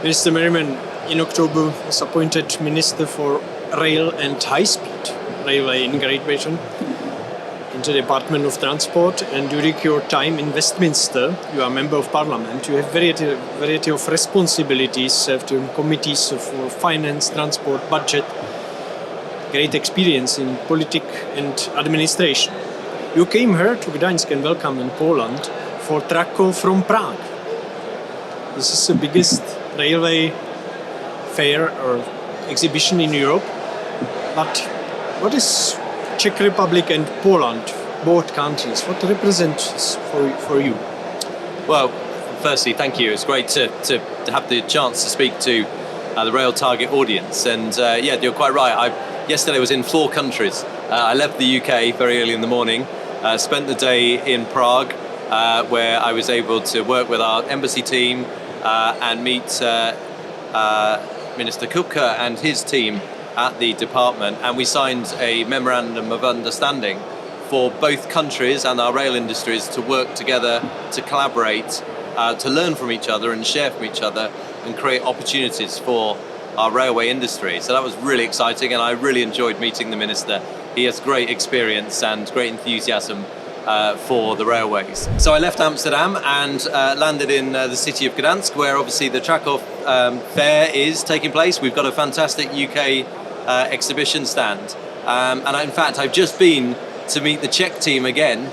Mr. Merriman, in October, was appointed Minister for Rail and High-Speed Railway in Great Britain in the Department of Transport, and during your time in Westminster, you are a Member of Parliament. You have variety of responsibilities, served in committees for finance, transport, budget, great experience in politics and administration. You came here to Gdańsk and welcome in Poland for Krakow from Prague. This is the biggest railway fair or exhibition in Europe. But what is Czech Republic and Poland, both countries, what represents for you? Well, firstly, thank you. It's great to have the chance to speak to the RAILTARGET audience. And yeah, you're quite right. Yesterday I was in 4 countries. I left the UK very early in the morning, spent the day in Prague, where I was able to work with our embassy team and meet Minister Kupka and his team at the department, and we signed a memorandum of understanding for both countries and our rail industries to work together, to collaborate, to learn from each other and share from each other and create opportunities for our railway industry. So that was really exciting, and I really enjoyed meeting the Minister. He has great experience and great enthusiasm for the railways. So I left Amsterdam and landed in the city of Gdansk, where obviously the Krakow fair is taking place. We've got a fantastic UK exhibition stand. And in fact, I've just been to meet the Czech team again,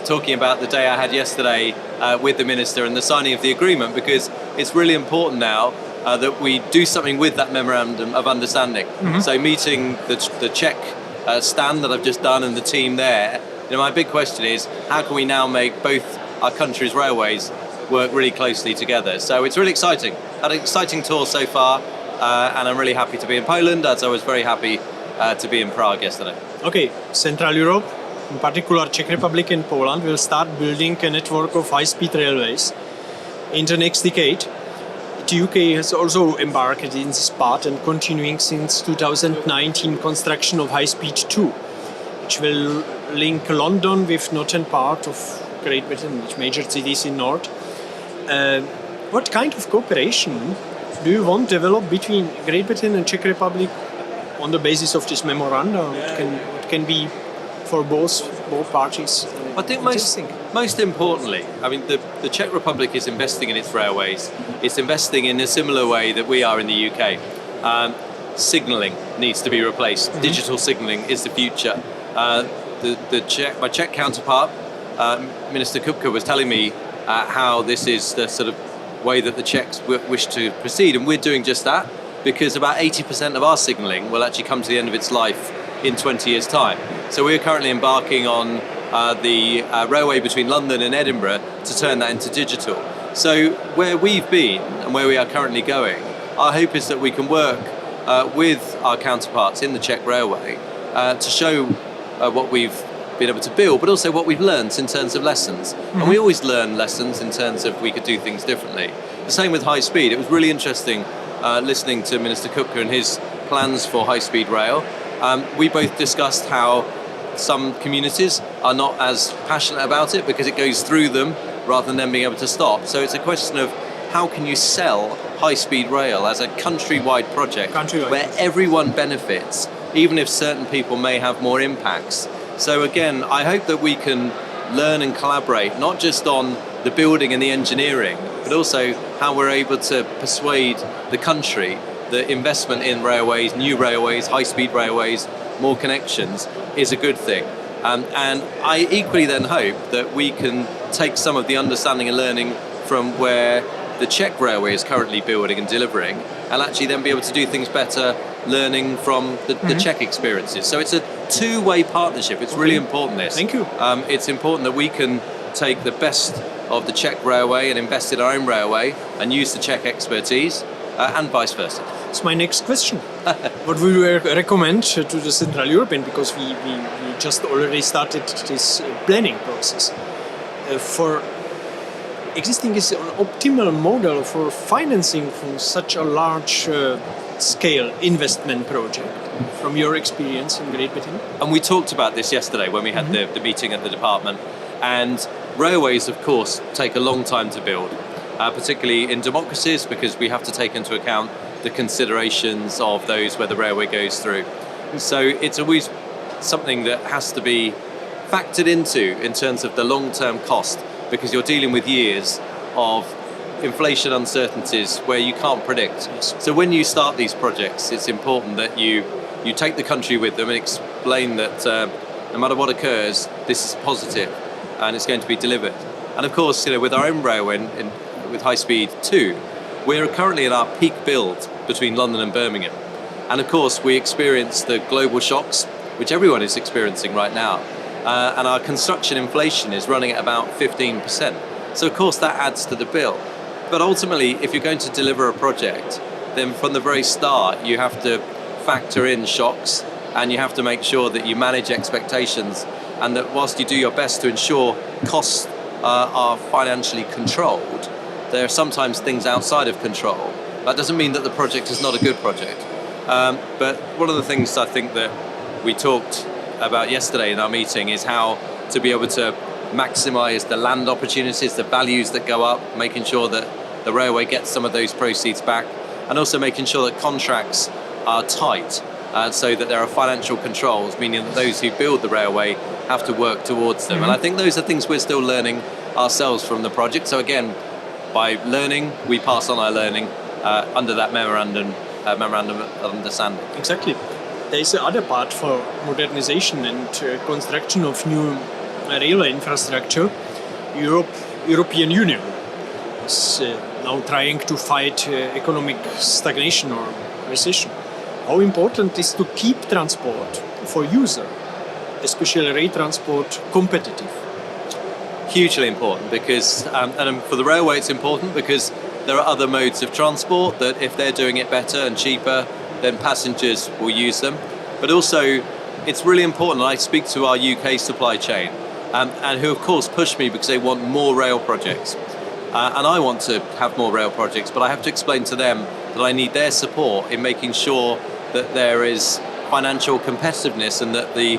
talking about the day I had yesterday with the Minister and the signing of the agreement, because it's really important now that we do something with that memorandum of understanding. Mm-hmm. So meeting the Czech stand that I've just done and the team there, my big question is, how can we now make both our countries' railways work really closely together? So it's really exciting. Had an exciting tour so far, and I'm really happy to be in Poland, as I was very happy to be in Prague yesterday. Okay, Central Europe, in particular Czech Republic and Poland, will start building a network of high-speed railways in the next decade. The UK has also embarked in this part and continuing since 2019 construction of High-Speed 2, which will link London with northern part of Great Britain, with major cities in north. What kind of cooperation do you want to develop between Great Britain and Czech Republic on the basis of this memorandum? What can be for both parties? I think most importantly, I mean, the Czech Republic is investing in its railways. It's investing in a similar way that we are in the UK. Signalling needs to be replaced. Mm-hmm. Digital signalling is the future. My Czech counterpart, Minister Kupka, was telling me how this is the sort of way that the Czechs wish to proceed, and we're doing just that, because about 80% of our signalling will actually come to the end of its life in 20 years' time. So we're currently embarking on the railway between London and Edinburgh to turn that into digital. So where we've been and where we are currently going, our hope is that we can work with our counterparts in the Czech railway to show what we've been able to build, but also what we've learned in terms of lessons. Mm-hmm. And we always learn lessons in terms of we could do things differently. The same with high speed. It was really interesting listening to Minister Kupka and his plans for high speed rail. We both discussed how some communities are not as passionate about it because it goes through them rather than them being able to stop. So it's a question of how can you sell high speed rail as a countrywide project where everyone benefits, even if certain people may have more impacts. So again, I hope that we can learn and collaborate, not just on the building and the engineering, but also how we're able to persuade the country that investment in railways, new railways, high-speed railways, more connections is a good thing. And I equally then hope that we can take some of the understanding and learning from where the Czech railway is currently building and delivering, and actually then be able to do things better, learning from the Czech experiences. So it's a two-way partnership. It's really important, this. Thank you. It's important that we can take the best of the Czech railway and invest in our own railway and use the Czech expertise, and vice versa. That's my next question. What would you recommend to the Central European, because we just already started this planning process for existing is an optimal model for financing from such a large scale investment project from your experience in Great Britain? And we talked about this yesterday when we had the meeting at the department. And railways, of course, take a long time to build. particularly in democracies, because we have to take into account the considerations of those where the railway goes through. So it's always something that has to be factored into in terms of the long-term cost, because you're dealing with years of inflation uncertainties where you can't predict. Yes. So when you start these projects, it's important that you take the country with them and explain that no matter what occurs, this is positive and it's going to be delivered. And of course, with our own railway, with High Speed 2, we're currently at our peak build between London and Birmingham. And of course, we experience the global shocks, which everyone is experiencing right now. And our construction inflation is running at about 15%. So of course, that adds to the bill. But ultimately, if you're going to deliver a project, then from the very start, you have to factor in shocks, and you have to make sure that you manage expectations, and that whilst you do your best to ensure costs are financially controlled, there are sometimes things outside of control. That doesn't mean that the project is not a good project. But one of the things I think that we talked about yesterday in our meeting is how to be able to maximize the land opportunities, the values that go up, making sure that the railway gets some of those proceeds back, and also making sure that contracts are tight, so that there are financial controls, meaning that those who build the railway have to work towards them. And I think those are things we're still learning ourselves from the project. So again, by learning, we pass on our learning under that memorandum of understanding. Exactly. There is the other part for modernization and construction of new railway infrastructure. European Union is now trying to fight economic stagnation or recession. How important is to keep transport for user, especially rail transport, competitive? Hugely important, because and for the railway it's important because there are other modes of transport that if they're doing it better and cheaper, then passengers will use them. But also it's really important, I speak to our UK supply chain and who of course push me because they want more rail projects. And I want to have more rail projects, but I have to explain to them that I need their support in making sure that there is financial competitiveness and that the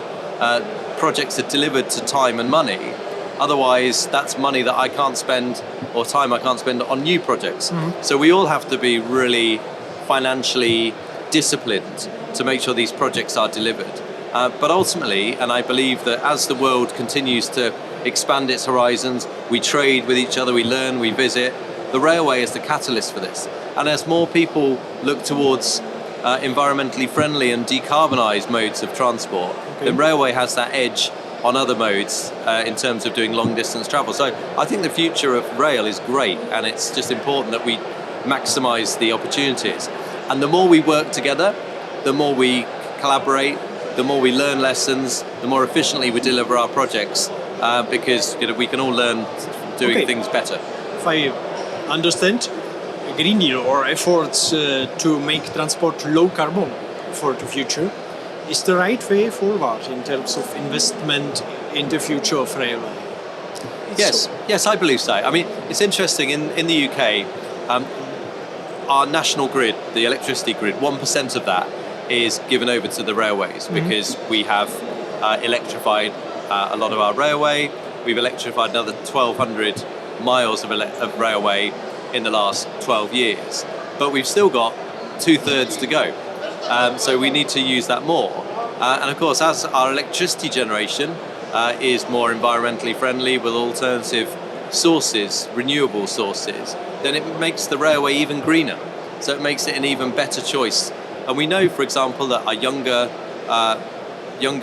projects are delivered to time and money. Otherwise, that's money that I can't spend or time I can't spend on new projects. So we all have to be really financially disciplined to make sure these projects are delivered. But ultimately, and I believe that as the world continues to expand its horizons, we trade with each other, we learn, we visit, the railway is the catalyst for this. And as more people look towards environmentally friendly and decarbonised modes of transport, then railway has that edge on other modes in terms of doing long distance travel. So I think the future of rail is great, and it's just important that we maximise the opportunities. And the more we work together, the more we collaborate, the more we learn lessons, the more efficiently we deliver our projects, because we can all learn doing things better. If I understand, Green Deal or efforts to make transport low carbon for the future is the right way forward in terms of investment in the future of railway. Yes, I believe so. I mean, it's interesting, in the UK, our national grid, the electricity grid, 1% of that is given over to the railways because we have electrified a lot of our railway. We've electrified another 1,200 miles of railway in the last 12 years. But we've still got 2/3 to go. So we need to use that more. And of course, as our electricity generation is more environmentally friendly with alternative sources, renewable sources, then it makes the railway even greener. So it makes it an even better choice. And we know, for example, that our younger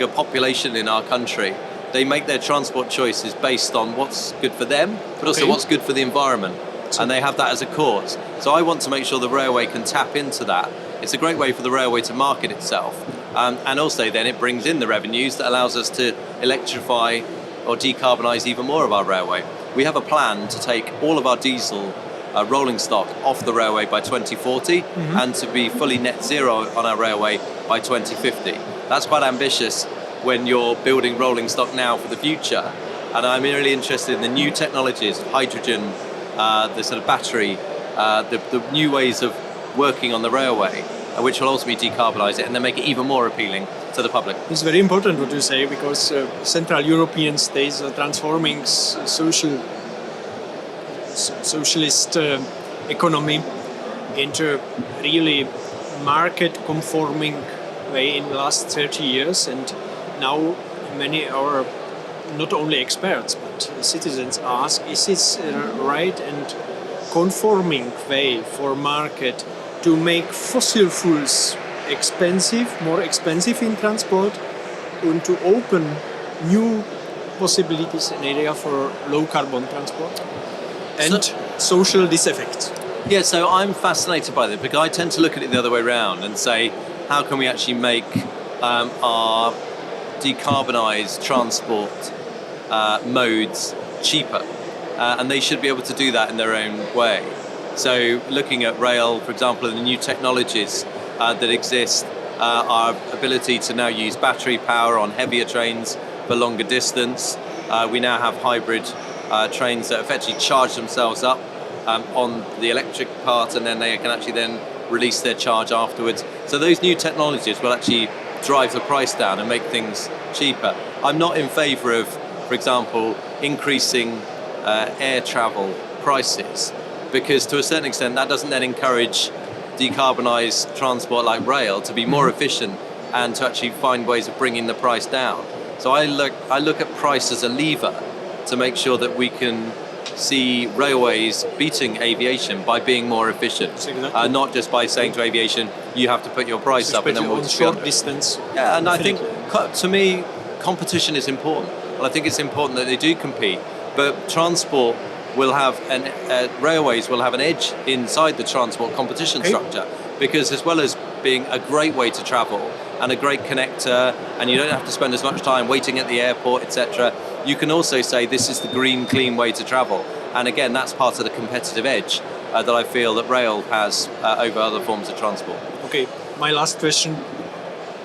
population in our country, they make their transport choices based on what's good for them, but also what's good for the environment. And they have that as a cause. So I want to make sure the railway can tap into that. It's a great way for the railway to market itself. And also then it brings in the revenues that allows us to electrify or decarbonise even more of our railway. We have a plan to take all of our diesel rolling stock off the railway by 2040 and to be fully net zero on our railway by 2050. That's quite ambitious when you're building rolling stock now for the future. And I'm really interested in the new technologies, hydrogen, the sort of battery, the new ways of working on the railway, which will ultimately decarbonise it and then make it even more appealing to the public. It's very important what you say, because Central European states are transforming socialist economy into really market-conforming way in the last 30 years, and now many our not only experts but citizens ask, is this a right and conforming way for market to make fossil fuels more expensive in transport, and to open new possibilities in area for low carbon transport and social disaffect? Yeah, so I'm fascinated by this because I tend to look at it the other way around and say, how can we actually make our decarbonised transport modes cheaper? And they should be able to do that in their own way. So looking at rail, for example, and the new technologies that exist, our ability to now use battery power on heavier trains for longer distance. We now have hybrid trains that effectively charge themselves up on the electric part, and then they can actually then release their charge afterwards. So those new technologies will actually drive the price down and make things cheaper. I'm not in favour of, for example, increasing air travel prices, because to a certain extent that doesn't then encourage decarbonised transport like rail to be more efficient and to actually find ways of bringing the price down. So I look at price as a lever to make sure that we can see railways beating aviation by being more efficient, exactly. Not just by saying to aviation, you have to put your price up and then we'll short distance. Yeah, and definitely. I think, to me, competition is important. And I think it's important that they do compete, but transport will have railways will have an edge inside the transport competition structure, because as well as being a great way to travel and a great connector, and you don't have to spend as much time waiting at the airport, etc., you can also say this is the green, clean way to travel. And again, that's part of the competitive edge that I feel that rail has over other forms of transport. Okay, my last question.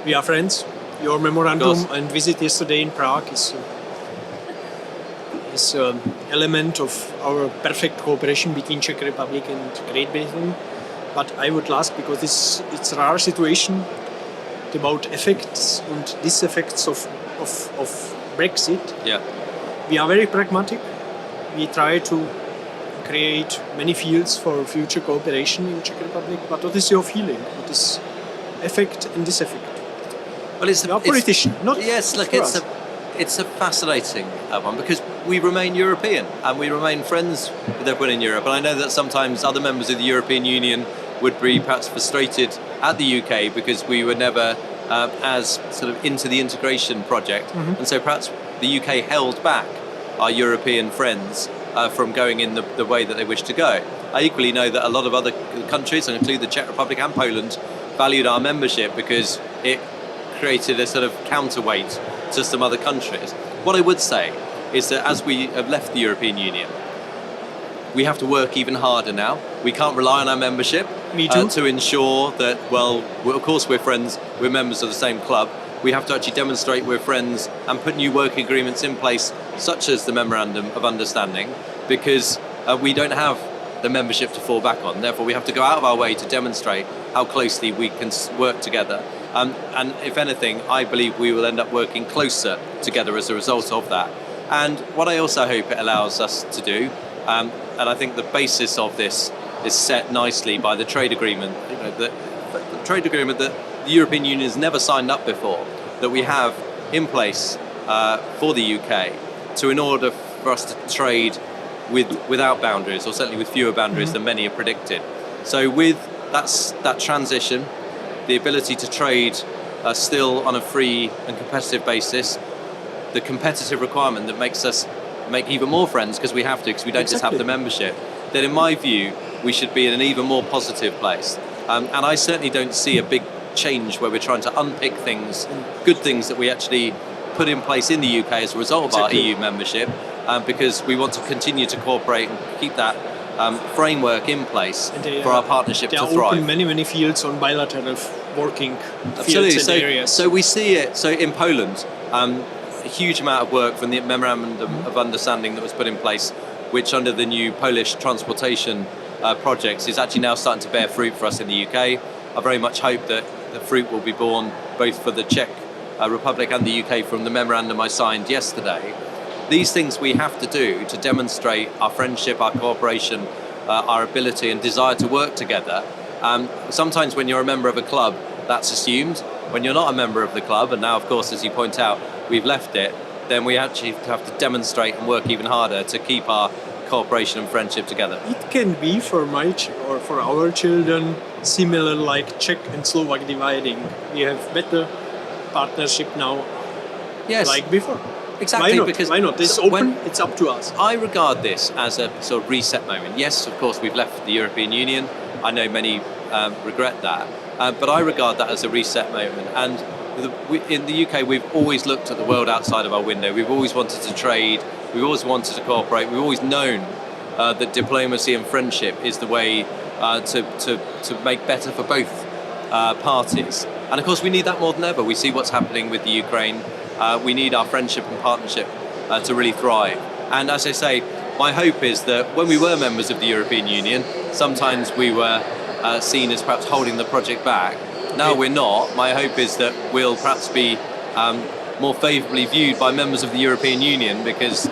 We are friends. Your memorandum and visit yesterday in Prague is element of our perfect cooperation between Czech Republic and Great Britain. But I would ask, because it's a rare situation about effects and diseffects of Brexit. Yeah. We are very pragmatic. We try to create many fields for future cooperation in Czech Republic. But what is your feeling? What is effect and diseffect? Well, it's a politician, not yes. Look, it's a fascinating one, because we remain European and we remain friends with everyone in Europe. And I know that sometimes other members of the European Union would be perhaps frustrated at the UK because we were never as sort of into the integration project, and so perhaps the UK held back our European friends from going in the way that they wish to go. I equally know that a lot of other countries, including the Czech Republic and Poland, valued our membership because it created a sort of counterweight to some other countries. What I would say is that as we have left the European Union, we have to work even harder now. We can't rely on our membership to ensure that, well, of course we're friends, we're members of the same club. We have to actually demonstrate we're friends and put new working agreements in place, such as the Memorandum of Understanding, because we don't have the membership to fall back on. Therefore, we have to go out of our way to demonstrate how closely we can work together. And if anything, I believe we will end up working closer together as a result of that. And what I also hope it allows us to do, and I think the basis of this is set nicely by the trade agreement, the trade agreement that the European Union has never signed up before, that we have in place for the UK, in order for us to trade without boundaries, or certainly with fewer boundaries than many have predicted. So with that transition, the ability to trade still on a free and competitive basis, the competitive requirement that makes us make even more friends because we have to, because we don't just have the membership, then in my view we should be in an even more positive place. And I certainly don't see a big change where we're trying to unpick things, good things that we actually put in place in the UK as a result of our EU membership, because we want to continue to cooperate and keep that framework in place for our partnership to thrive. There are open many fields on bilateral working Absolutely. fields and areas. So we see it. So in Poland, a huge amount of work from the Memorandum of Understanding that was put in place, which under the new Polish transportation projects is actually now starting to bear fruit for us in the UK. I very much hope that the fruit will be borne both for the Czech Republic and the UK from the memorandum I signed yesterday. these things we have to do to demonstrate our friendship, our cooperation, our ability and desire to work together. Sometimes when you're a member of a club, that's assumed. When you're not a member of the club, and now of course, as you point out, we've left it, then we actually have to demonstrate and work even harder to keep our cooperation and friendship together. It can be for or for our children similar like Czech and Slovak dividing. We have better partnership now, Yes, like before. exactly. Why not? Because Why not? It's so open. It's up to us. I regard this as a sort of reset moment. Yes, of course, we've left the European Union. I know many regret that, but I regard that as a reset moment. And in the UK, we've always looked at the world outside of our window. We've always wanted to trade. We've always wanted to cooperate. We've always known that diplomacy and friendship is the way to make better for both parties. And of course, we need that more than ever. We see what's happening with the Ukraine. We need our friendship and partnership to really thrive. And as I say, my hope is that when we were members of the European Union, sometimes we were seen as perhaps holding the project back. Now we're not. My hope is that we'll perhaps be more favourably viewed by members of the European Union because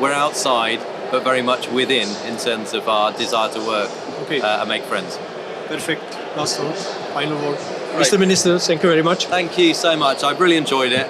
we're outside but very much within in terms of our desire to work and make friends. Perfect. Last word. Final word. Mr. Minister, thank you very much. Thank you so much. I've really enjoyed it.